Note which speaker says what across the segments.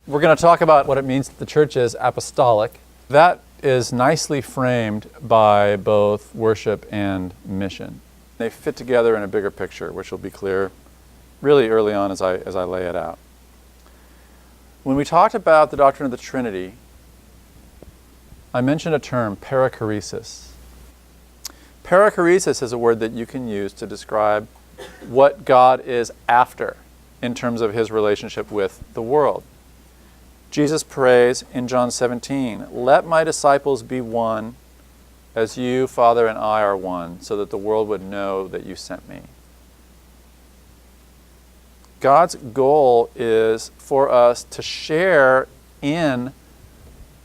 Speaker 1: We're going to talk about what it means that the church is apostolic. That is nicely framed by both worship and mission. They fit together in a bigger picture, which will be clear really early on as I lay it out. When we talked about the doctrine of the Trinity, I mentioned a term, perichoresis. Perichoresis is a word that you can use to describe what God is after in terms of his relationship with the world. Jesus prays in John 17, "Let my disciples be one, as you, Father, and I are one, so that the world would know that you sent me." God's goal is for us to share in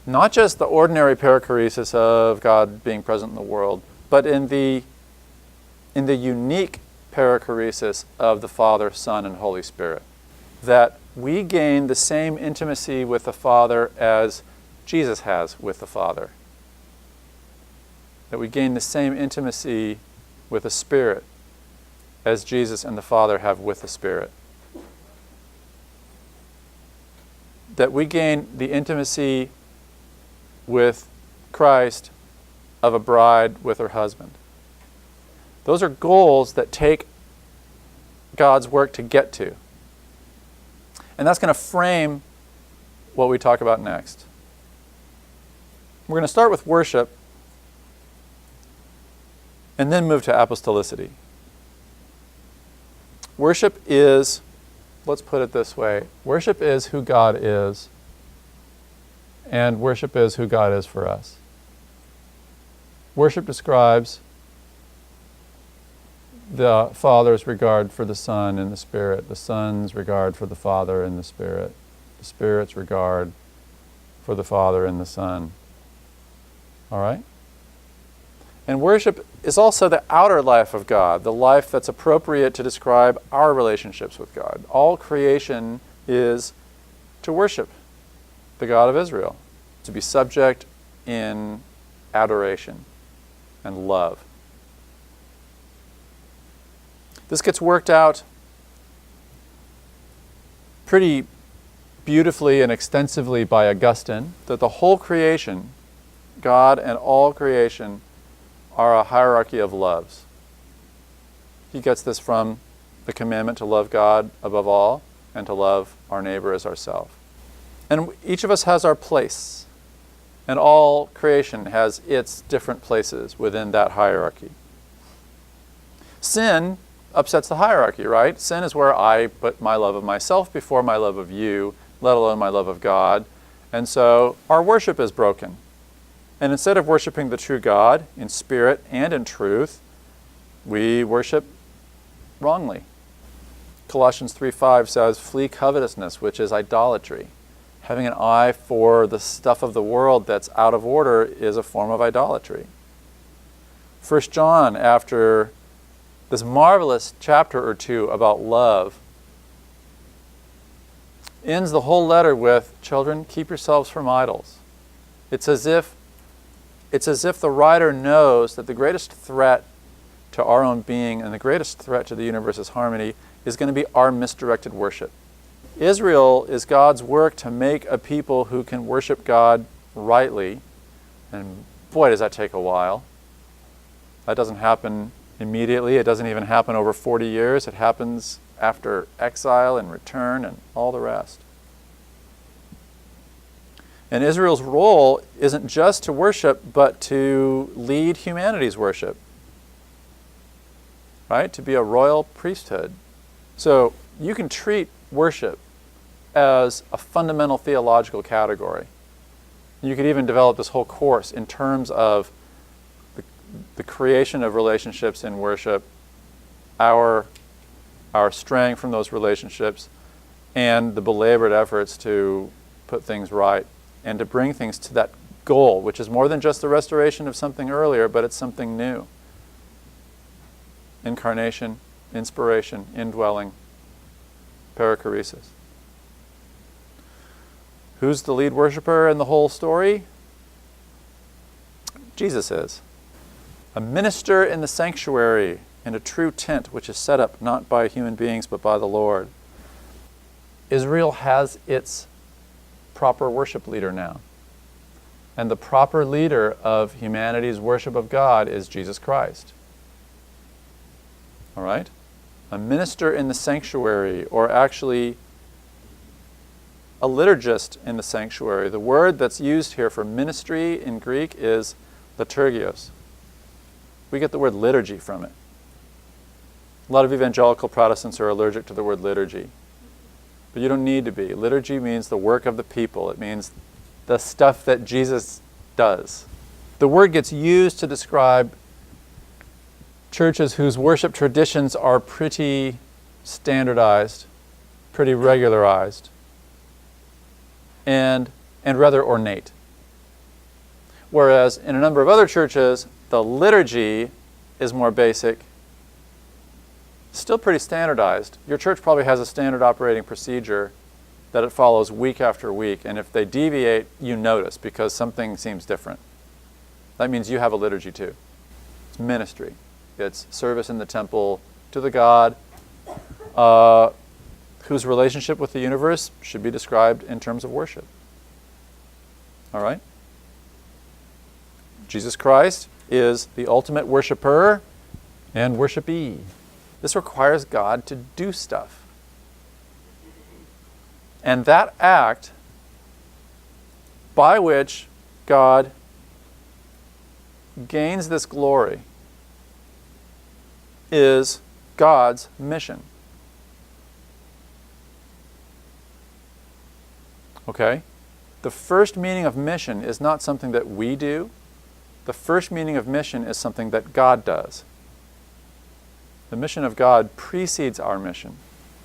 Speaker 1: not just the ordinary perichoresis of God being present in the world, but in the unique perichoresis of the Father, Son, and Holy Spirit. That we gain the same intimacy with the Father as Jesus has with the Father. That we gain the same intimacy with the Spirit as Jesus and the Father have with the Spirit. That we gain the intimacy with Christ of a bride with her husband. Those are goals that take God's work to get to. And that's going to frame what we talk about next. We're going to start with worship and then move to apostolicity. Worship is, let's put it this way, worship is who God is, and worship is who God is for us. Worship describes the Father's regard for the Son and the Spirit, the Son's regard for the Father and the Spirit, the Spirit's regard for the Father and the Son. All right? And worship is also the outer life of God, the life that's appropriate to describe our relationships with God. All creation is to worship the God of Israel, to be subject in adoration and love. This gets worked out pretty beautifully and extensively by Augustine, that the whole creation, God and all creation, are a hierarchy of loves. He gets this from the commandment to love God above all and to love our neighbor as ourselves. And each of us has our place, and all creation has its different places within that hierarchy. Sin upsets the hierarchy, right? Sin is where I put my love of myself before my love of you, let alone my love of God. And so our worship is broken. And instead of worshiping the true God in spirit and in truth, we worship wrongly. Colossians 3:5 says, "Flee covetousness, which is idolatry." Having an eye for the stuff of the world that's out of order is a form of idolatry. 1 John, after this marvelous chapter or two about love, ends the whole letter with, "Children, keep yourselves from idols." It's as if the writer knows that the greatest threat to our own being and the greatest threat to the universe's harmony is going to be our misdirected worship. Israel is God's work to make a people who can worship God rightly, and boy, does that take a while. That doesn't happen immediately. It doesn't even happen over 40 years. It happens after exile and return and all the rest. And Israel's role isn't just to worship, but to lead humanity's worship, right? To be a royal priesthood. So you can treat worship as a fundamental theological category. You could even develop this whole course in terms of the creation of relationships in worship, our straying from those relationships, and the belabored efforts to put things right and to bring things to that goal, which is more than just the restoration of something earlier, but it's something new. Incarnation, inspiration, indwelling, perichoresis. Who's the lead worshiper in the whole story? Jesus is. A minister in the sanctuary, in a true tent which is set up not by human beings but by the Lord. Israel has its proper worship leader now. And the proper leader of humanity's worship of God is Jesus Christ. All right? A minister in the sanctuary, or actually a liturgist in the sanctuary. The word that's used here for ministry in Greek is liturgios. We get the word liturgy from it. A lot of evangelical Protestants are allergic to the word liturgy. But you don't need to be. Liturgy means the work of the people. It means the stuff that Jesus does. The word gets used to describe churches whose worship traditions are pretty standardized, pretty regularized, and rather ornate. Whereas in a number of other churches, the liturgy is more basic, still pretty standardized. Your church probably has a standard operating procedure that it follows week after week, and if they deviate, you notice because something seems different. That means you have a liturgy too. It's ministry. It's service in the temple to the God whose relationship with the universe should be described in terms of worship. All right? Jesus Christ is the ultimate worshiper and worshipee. This requires God to do stuff. And that act by which God gains this glory is God's mission. Okay? The first meaning of mission is not something that we do. The first meaning of mission is something that God does. The mission of God precedes our mission.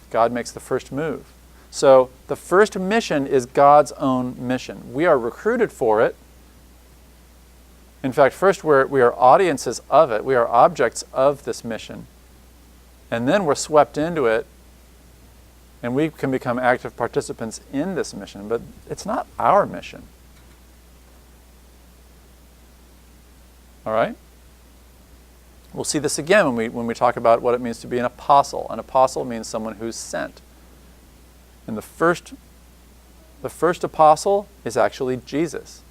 Speaker 1: God makes the first move. So the first mission is God's own mission. We are recruited for it. In fact, first we are audiences of it. We are objects of this mission. And then we're swept into it, and we can become active participants in this mission. But it's not our mission. All right? We'll see this again when we talk about what it means to be an apostle. An apostle means someone who's sent. And the first apostle is actually Jesus.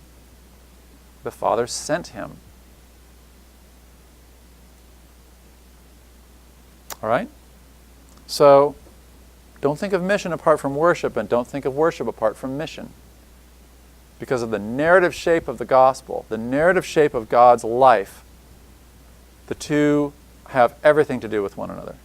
Speaker 1: The Father sent him. All right? So, don't think of mission apart from worship, and don't think of worship apart from mission. Because of the narrative shape of the gospel, the narrative shape of God's life, the two have everything to do with one another.